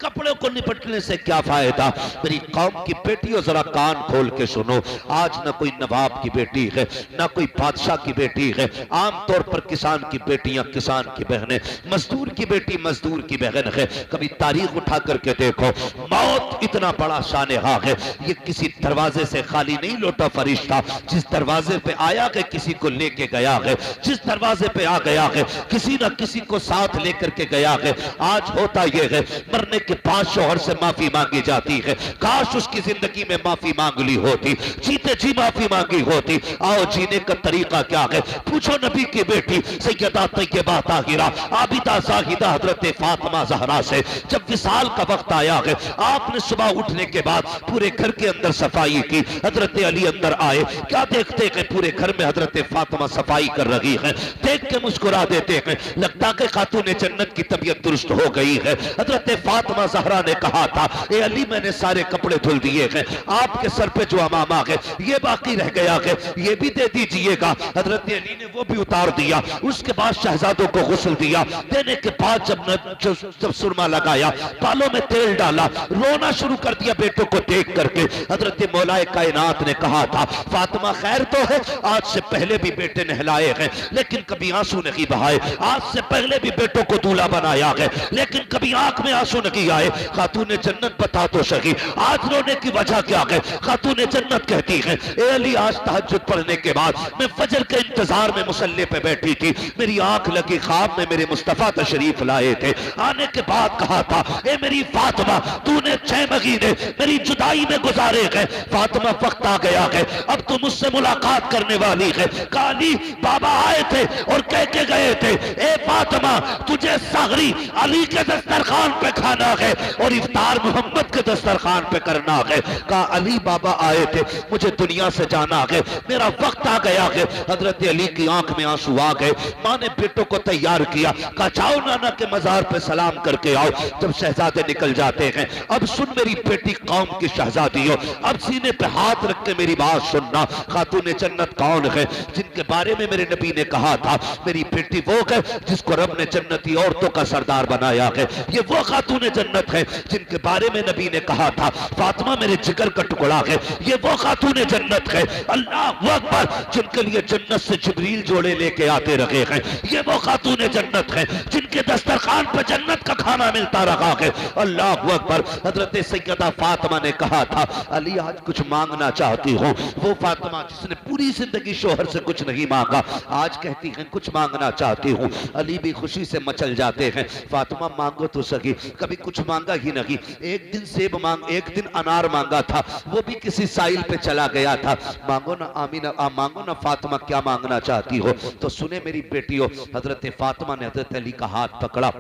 کپڑوں کو نپٹنے سے کیا فائدہ؟ میری قوم کی بیٹیوں ذرا کان کھول کے سنو، آج نہ کوئی نواب کی بیٹی ہے نہ کوئی بادشاہ کی بیٹی ہے، عام طور پر کسان کی بیٹیاں کسان کی بہنیں، مزدور کی بیٹی مزدور کی بہن ہے۔ کبھی تاریخ اٹھا کر کے دیکھو، موت اتنا بڑا شانہا ہے، یہ کسی دروازے سے خالی نہیں لوٹا فرشتہ، جس دروازے پہ آیا کہ کسی کو لے کے گیا ہے، جس دروازے پہ آ گیا ہے کسی نہ کسی کو ساتھ لے کر کے گیا ہے۔ آج ہوتا یہ ہے مرنے کے بعد شوہر سے معافی مانگی جاتی ہے، کاش اس کی زندگی میں معافی مانگ لی ہوتی، جیتے جی معافی مانگی ہوتی۔ آؤ جینے کا طریقہ کیا ہے پوچھو نبی کی بیٹی سیدہ طیبہ طاہرہ عابدہ زاہدہ حضرت فاطمہ زہرا سے۔ جب وصال کا وقت آیا ہے، آپ نے صبح اٹھنے کے بعد پورے گھر کے اندر صفائی کی، حضرت علی اندر آئے، کیا دیکھتے کہ پورے گھر میں حضرت فاطمہ صفائی کر رہی ہے، دیکھ کے مسکرا دیتے ہیں، لگتا کہ خاتون جنت کی طبیعت درست ہو گئی ہے۔ حضرت فاطمہ زہرا نے کہا تھا اے علی میں نے سارے کپڑے دھل دیے ہیں، آپ کے سر پہ جو عمامہ ہے یہ باقی رہ گیا ہے، یہ بھی دے دیجئے گا۔ حضرت علی نے وہ بھی اتار دیا، اس کے بعد شہزادوں کو غسل دیا، دینے کے بعد جب سرما لگایا، بالوں میں تیل ڈالا، رونا شروع کر دیا بیٹوں کو دیکھ کر کے۔ حضرت مولا کائنات نے کہا تھا فاطمہ خیر تو ہے، آج سے پہلے بھی بیٹے نہلائے ہیں لیکن کبھی آنسو نہیں بہائے، آج سے پہلے بھی بیٹوں کو دولہا بنایا ہے لیکن کبھی آنکھ میں آنسو نہیں آئے۔ خاتون جنت بتا تو سکی آج رونے کی وجہ کیا ہے؟ خاتون جنت کہتی ہے اے علی آج تہجد پڑھنے کے بعد میں فجر کے انتظار میں مصلی پہ بیٹھی تھی، میری آنکھ لگی خواب میں میرے مصطفیٰ تشریف لائے تھے، آنے کے بعد کہا تھا اے میری فاطمہ تو نے 6 مہینے میری جدائی میں گزارے گئے، فاطمہ وقت آ گیا ہے اب تو مجھ سے ملاقات کرنے والی ہے۔ کہا علی بابا آئے تھے اور کہہ کے گئے تھے اے فاطمہ تجھے سحری علی کے دسترخوان پہ کھانا ہے اور افطار محمد کے دسترخوان پہ کرنا ہے۔ کہا علی بابا آئے تھے مجھے دنیا سے جانا ہے، میرا وقت آ گیا ہے۔ حضرت علی کی آنکھ میں آنسو آ گئے، ماں نے بیٹوں کو تیار کیا، کہا جاؤ نانا کے مزار پہ سلام کر کے آؤ۔ جب شہزادے نکل جاتے ہیں اب سن میری بیٹی قوم کی شہزادی ہو، اب سینے پہ ہاتھ رکھ کے میری بات سننا، خاتون جنت کون ہے جن کے بارے میں میرے نبی نے کہا تھا میری بیٹی وہ ہے جس کو رب نے جنتی عورتوں کا سردار بنایا ہے، یہ وہ خاتون جنت ہے جن کے بارے میں نبی نے کہا تھا فاطمہ میرے جگر کا ٹکڑا ہے، یہ وہ خاتون جنت ہے اللہ اکبر جن کے لیے جنت سے جبریل جوڑے لے کے آتے رہے ہیں، یہ وہ خاتون جنت ہے جن کے دسترخوان پہ جنت کا کھانا ملتا رہا ہے اللہ اکبر۔ حضرت سیدہ فاطمہ نے کہا تھا علی آج کچھ مانگنا چاہتی ہوں، وہ فاطمہ جس نے پوری زندگی شوہر سے کچھ نہیں مانگا آج کہتی ہیں کچھ مانگنا چاہتی ہوں، علی بھی خوشی سے مچل جاتے ہیں فاطمہ مانگو تو سکی، کبھی کچھ مانگا ہی نہیں، ایک دن سیب مانگ ایک دن انار مانگا تھا وہ بھی کسی سائل پہ چلا گیا تھا، مانگو نا آمینہ مانگو نا فاطمہ کیا مانگنا چاہتی ہو؟ تو سنے میری بیٹیوں حضرت فاطمہ نے حضرت علی کا ہاتھ پکڑا،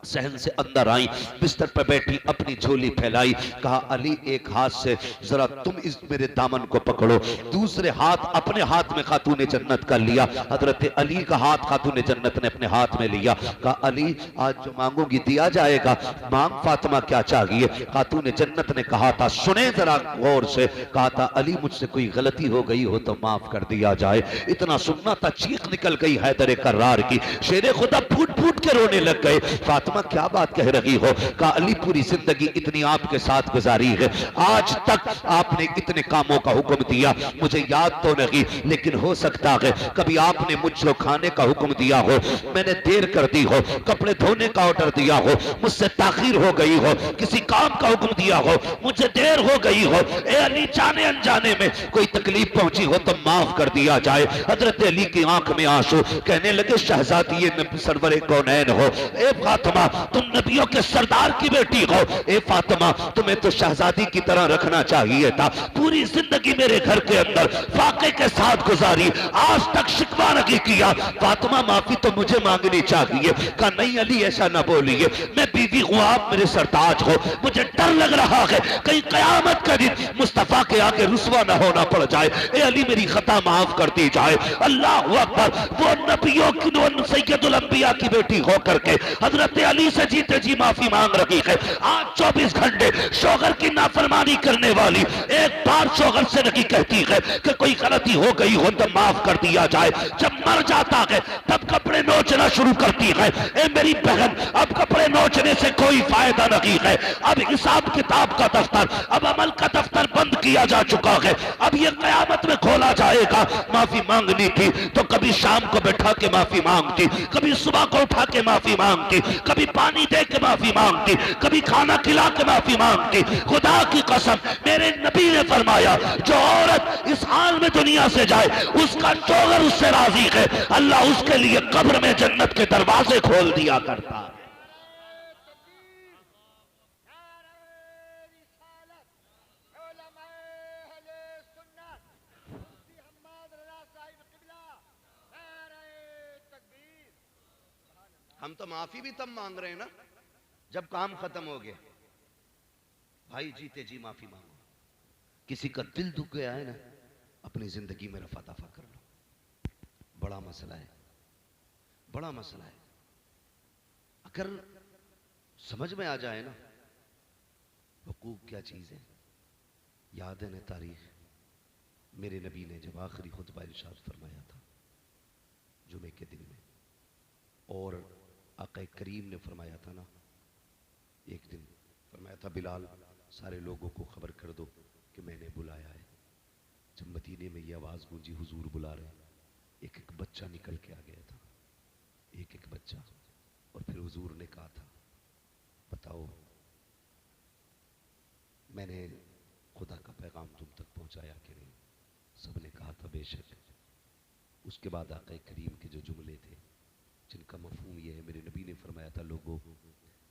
صحن سے اندر آئیں، بستر پہ بیٹھی اپنی جھولی پھیلائی، کہا علی ایک ہاتھ سے ذرا تم اس میرے دامن کو پکڑو، دوسرے ہاتھ اپنے ہاتھ میں خاتون جنت کا لیا، حضرت علی کا ہاتھ خاتون جنت نے اپنے ہاتھ میں لیا، کہا علی آج جو مانگوں گی دیا جائے گا، مانگ فاطمہ کیا چاہیے؟ خاتون جنت نے کہا تھا سنیں ذرا غور سے، کہا تھا علی مجھ سے کوئی غلطی ہو گئی ہو تو معاف کر دیا جائے، اتنا سننا تھا چیخ نکل گئی حیدر کرار کی، شیر خدا پھوٹ پھوٹ کے رونے لگ گئے، فاطمہ کیا بات کہہ رہی ہو؟ کہا علی پوری زندگی اتنی آپ کے ساتھ گزاری ہے، آج تک آپ نے اتنے کاموں کا حکم دیا مجھے یاد تو نہیں لیکن ہو سکتا ہے کبھی آپ نے مجھ کو کھانے کا حکم دیا ہو، میں نے دیر کر دی ہو، کپڑے دھونے کا آرڈر دیا ہو، مجھ سے تاخیر ہو گئی ہو، کسی کام کا حکم دیا ہو مجھے دیر ہو گئی ہو، اے علی جانے انجانے میں کوئی تکلیف پہنچی ہو تو معاف کر دیا جائے۔ حضرت علی کی آنکھ میں آنسو، کہنے لگے شہزادی سرور کونین ہو، اے فاطمہ تم نبیوں کے سردار کی بیٹی ہو، اے فاطمہ تمہیں تو شہزادی کی طرح رکھنا چاہیے تھا، پوری زندگی میرے گھر کے اندر فاقے کے ساتھ گزاری، آج تک شکوہ نہیں کیا، فاطمہ معافی تو مجھے مانگنی چاہیے۔ کہا نہیں علی ایسا نہ بولیے، میں بیوی ہوں آپ میرے سرتاج ہو، مجھے ڈر لگ رہا ہے کہیں قیامت کا دن مصطفیٰ کے آگے رسوا نہ ہونا پڑ جائے، اے علی میری خطا معاف کر دی جائے۔ اللہ اکبر، وہ نبیوں کی سید الانبیاء کی بیٹی ہو کر کے حضرت علی سے جیتے جی معافی مانگ رہی ہے، آج 24 گھنٹے شوہر کی نافرمانی کرنے والی ایک بار شوہر سے نہیں کہتی ہے کہ کوئی غلطی ہو گئی ہو تو معاف کر دیا جائے، جب مر جاتا ہے تب کپڑے کپڑے نوچنا شروع کرتی ہے. اے میری بہن اب کپڑے نوچنے سے کوئی فائدہ نہیں ہے. اب حساب کتاب کا دفتر، اب عمل کا دفتر بند کیا جا چکا ہے. اب یہ قیامت میں کھولا جائے گا. معافی مانگنی تھی تو کبھی شام کو بیٹھا کے معافی مانگتی، کبھی صبح کو اٹھا کے معافی مانگتی، کبھی پانی دے کے معافی مانگتی، کبھی کھانا کھلا کے معافی مانگتی. خدا کی قسم میرے نبی نے فرمایا جو عورت اس حال میں دنیا سے جائے اس کا شوہر اس سے راضی ہے، اللہ اس کے لیے قبر میں جنت کے دروازے کھول دیا کرتا ہے. ہم تو معافی بھی تب مانگ رہے ہیں نا جب کام ختم ہو گیا. بھائی جیتے جی معافی مانگو. کسی کا دل دکھ گیا ہے نا اپنی زندگی میں رفع دفع کر لو. بڑا مسئلہ ہے، بڑا مسئلہ ہے. اگر سمجھ میں آ جائے نا حقوق کیا چیز ہے. یاد ہے نا تاریخ میرے نبی نے جب آخری خطبہ ارشاد فرمایا تھا جمعے کے دن میں، اور آقا کریم نے فرمایا تھا نا ایک دن فرمایا تھا بلال سارے لوگوں کو خبر کر دو کہ میں نے بلایا ہے. جب مدینے میں یہ آواز گونجی حضور بلا رہے، ایک ایک بچہ نکل کے آ گیا تھا، ایک ایک بچہ. اور پھر حضور نے کہا تھا بتاؤ میں نے خدا کا پیغام تم تک پہنچایا کہ نہیں؟ سب نے کہا تھا بے شک. اس کے بعد آقا کریم کے جو جملے تھے جن کا مفہوم یہ ہے، میرے نبی نے فرمایا تھا لوگوں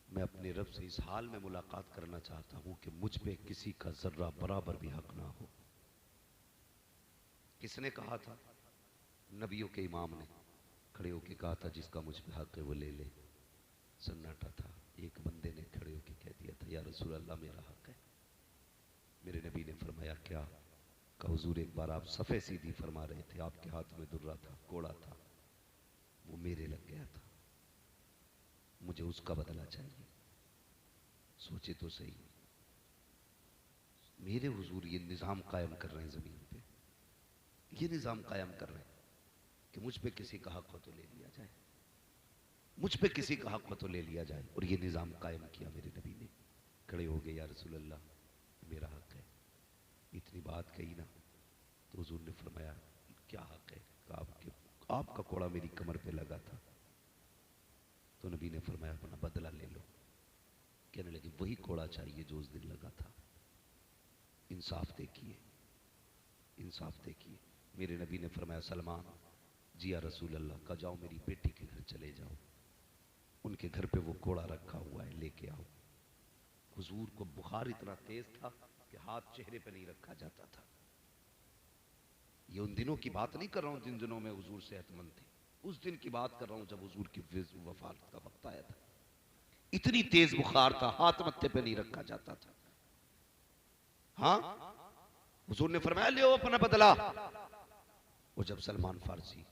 میں اپنے رب سے اس حال میں ملاقات کرنا چاہتا ہوں کہ مجھ پہ کسی کا ذرہ برابر بھی حق نہ ہو. کس نے کہا تھا؟ نبیوں کے امام نے کھڑے ہو کے کہا تھا جس کا مجھ پہ حق ہے وہ لے لے. سناٹا تھا. ایک بندے نے کھڑے ہو کے کہہ دیا تھا یا رسول اللہ میرا حق ہے. میرے نبی نے فرمایا کیا؟ کہ حضور ایک بار آپ صفے سیدھی فرما رہے تھے، آپ کے ہاتھ میں درہ تھا، کوڑا تھا، وہ میرے لگ گیا تھا، مجھے اس کا بدلہ چاہیے. سوچے تو صحیح، میرے حضور یہ نظام قائم کر رہے ہیں زمین پہ، یہ نظام قائم کر رہے ہیں کہ مجھ پہ کسی کا حق ہو تو لے لیا جائے، مجھ پہ کسی کا حق ہو تو لے لیا جائے. اور یہ نظام قائم کیا میرے نبی نے. کھڑے ہو گئے یا رسول اللہ میرا حق ہے. اتنی بات کہی نا تو حضور نے فرمایا کیا حق ہے؟ کہ آپ کا کوڑا میری کمر پہ لگا تھا. تو نبی نے فرمایا اپنا بدلہ لے لو. کہنے لگے وہی کوڑا چاہیے جو اس دن لگا تھا. انصاف دیکھیے، انصاف دیکھیے. میرے نبی نے فرمایا سلمان جی یا رسول اللہ کا جاؤ میری بیٹی کے گھر چلے جاؤ، ان کے گھر پہ وہ کوڑا رکھا ہوا ہے لے کے آؤ. حضور کو بخار اتنا تیز تھا کہ ہاتھ چہرے پہ نہیں رکھا جاتا تھا. یہ ان دنوں کی بات نہیں کر رہا ہوں جن دنوں میں حضور صحت مند تھے، اس دن کی بات کر رہا ہوں جب حضور کی وفات کا وقت آیا تھا. اتنی تیز بخار تھا ہاتھ متھے پہ نہیں رکھا جاتا تھا. ہاں حضور نے فرمایا لے اپنا بدلہ. وہ جب سلمان فارسی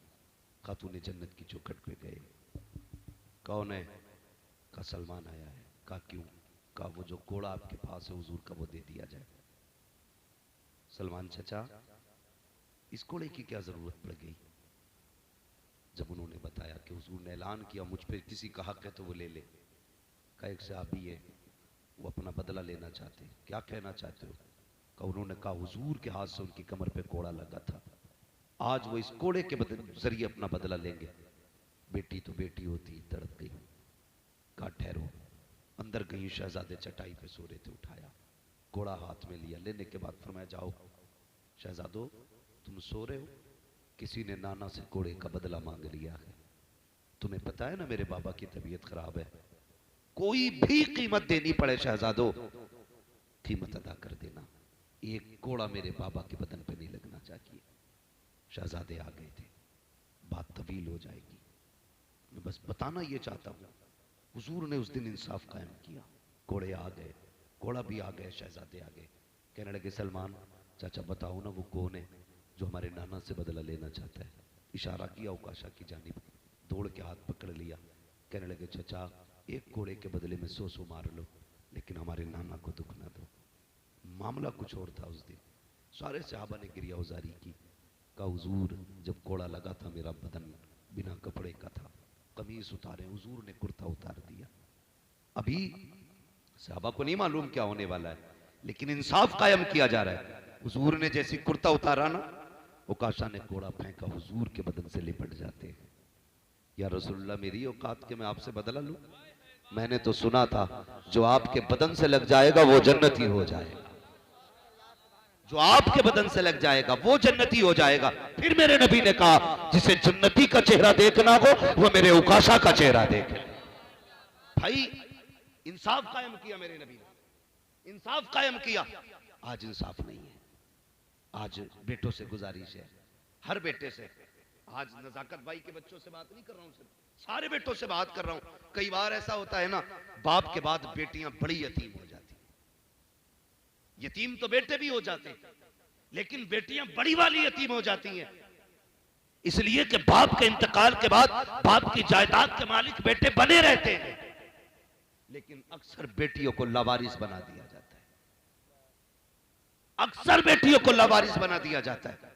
خاتون جنت کی چوکھٹ پہ گئے، کون ہے؟ کہا سلمان آیا ہے. کہا کیوں؟ کہا وہ جو کوڑا آپ کے پاس ہے حضور کا وہ دے دیا جائے. سلمان چچا اس کوڑے کی کیا ضرورت پڑ گئی؟ جب انہوں نے بتایا کہ حضور نے اعلان کیا مجھ پہ کسی کا حق ہے تو وہ لے لے. کہا ایک صحابی ہے وہ اپنا بدلہ لینا چاہتے ہیں، کیا کہنا چاہتے ہو؟ کہ انہوں نے کہا حضور کے ہاتھ سے ان کی کمر پہ کوڑا لگا تھا، آج وہ اس کوڑے کے ذریعے اپنا بدلہ لیں گے. بیٹی تو بیٹی ہوتی تڑپ گئی. کہا ٹھہرو. اندر گئی شہزادے چٹائی پہ سو رہے تھے، اٹھایا کوڑا ہاتھ میں لیا. لینے کے بعد فرمایا جاؤ شہزادو تم سو رہے ہو، کسی نے نانا سے کوڑے کا بدلہ مانگ لیا ہے. تمہیں پتا ہے نا میرے بابا کی طبیعت خراب ہے، کوئی بھی قیمت دینی پڑے شہزادو قیمت ادا کر دینا، ایک کوڑا میرے بابا کے بدن پہ نہیں لگنا چاہیے. شہزادے آ گئے تھے. بات طویل ہو جائے گی، میں بس بتانا یہ چاہتا ہوں حضور نے اس دن انصاف قائم کیا. کوڑے آ گئے، کوڑا بھی آ گئے، شہزادے آ گئے. کہنے لگے سلمان چاچا بتاؤ نا وہ کون ہے جو ہمارے نانا سے بدلہ لینا چاہتا ہے. اشارہ کیا اوکاشا کی جانب، دوڑ کے ہاتھ پکڑ لیا. کہنے لگے چچا ایک کوڑے کے بدلے میں 100 مار لو لیکن ہمارے نانا کو دکھ نہ دو. معاملہ کچھ اور تھا اس دن. سارے صحابہ نے گریہ وزاری کی. کہا حضور جب کوڑا لگا تھا میرا بدن بنا کپڑے کا تھا، قمیص اتارے، حضور نے کرتا اتار دیا. ابھی صحابہ کو نہیں معلوم کیا ہونے والا ہے، لیکن انصاف قائم کیا جا رہا ہے. حضور نے جیسی کرتا اتارا نا، عکاشہ نے کوڑا پھینکا، حضور کے بدن سے لپٹ جاتے ہیں. یا رسول اللہ میری اوقات کے میں آپ سے بدلہ لوں؟ میں نے تو سنا تھا جو آپ کے بدن سے لگ جائے گا وہ جنتی ہو جائے گا، جو آپ کے بدن سے لگ جائے گا وہ جنتی ہو جائے گا. پھر میرے نبی نے کہا جسے جنتی کا چہرہ دیکھنا ہو وہ میرے عکاشہ کا چہرہ دیکھے. بھائی انصاف قائم کیا میرے نبی نے، انصاف قائم کیا. آج انصاف نہیں ہے. آج بیٹوں سے گزارش ہے، ہر بیٹے سے. آج نزاکت بھائی کے بچوں سے بات نہیں کر رہا ہوں، صرف سارے بیٹوں سے بات کر رہا ہوں. کئی بار ایسا ہوتا ہے نا، باپ کے بعد بیٹیاں بڑی یتیم ہو جاتی ہیں. یتیم تو بیٹے بھی ہو جاتے ہیں، لیکن بیٹیاں بڑی والی یتیم ہو جاتی ہیں. اس لیے کہ باپ کے انتقال کے بعد باپ کی جائیداد کے مالک بیٹے بنے رہتے ہیں، لیکن اکثر بیٹیوں کو لاوارث بنا دیا جاتا ہے. اکثر بیٹیوں کو لاوارث بنا دیا جاتا ہے،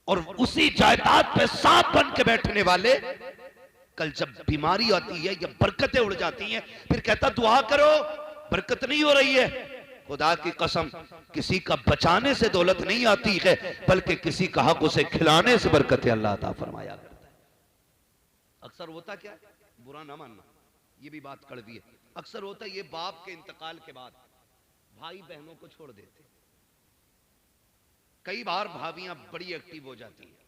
اور اسی جائیداد پہ سانپ بن کے بیٹھنے والے کل جب بیماری آتی ہے یا برکتیں اڑ جاتی ہیں پھر کہتا دعا کرو برکت نہیں ہو رہی ہے. خدا کی قسم کسی کا بچانے سے دولت نہیں آتی ہے، بلکہ کسی کا حق اسے کھلانے سے برکت اللہ عطا فرمایا کرتا ہے. اکثر ہوتا کیا ہے، برا نہ ماننا، یہ بھی بات کڑوی ہے. اکثر ہوتا ہے یہ باپ کے انتقال کے بعد بھائی بہنوں کو چھوڑ دیتے. کئی بار بھابیاں بڑی ایکٹیو ہو جاتی ہیں،